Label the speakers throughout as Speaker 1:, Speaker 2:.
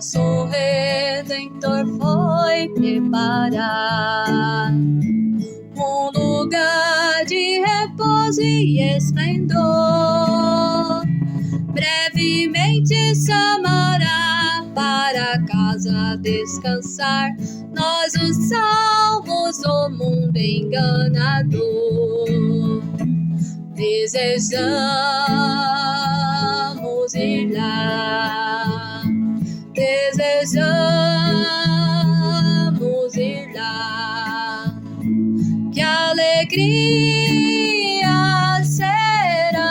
Speaker 1: nosso Redentor foi preparar um lugar de repouso e esplendor. Brevemente chamará para casa descansar nós, os salvos do mundo enganador. Desejamos ir lá, desejamos ir lá. Que alegria será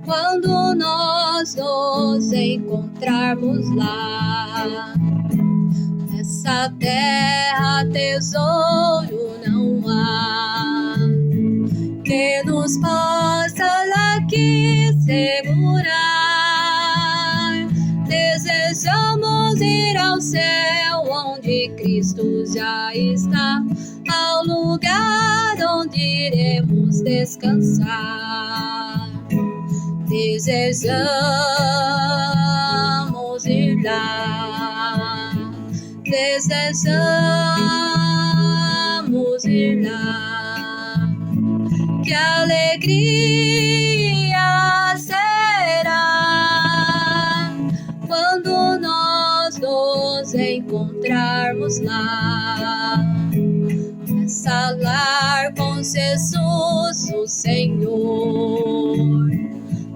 Speaker 1: quando nós nos encontrarmos lá. Nessa terra tesouro não há que nos possa aqui segurar. Desejamos ir ao céu onde Cristo já está, ao lugar onde iremos descansar. Desejamos ir lá, desejamos ir lá. Que alegria será quando nós nos encontrarmos lá. Nessa lar com Jesus, o Senhor,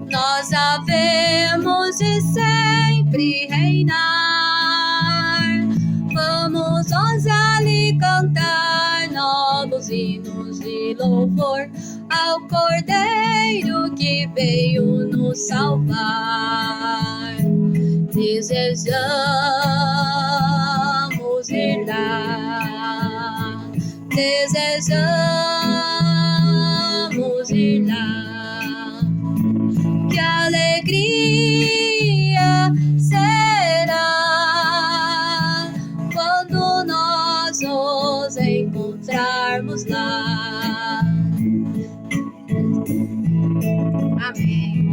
Speaker 1: nós havemos de sempre reinar. Vamos nós ali cantar novos hinos de louvor ao Cordeiro que veio nos salvar. Desejamos ir lá, desejamos ir lá. Que alegria será quando nós nos encontrarmos lá. Amém.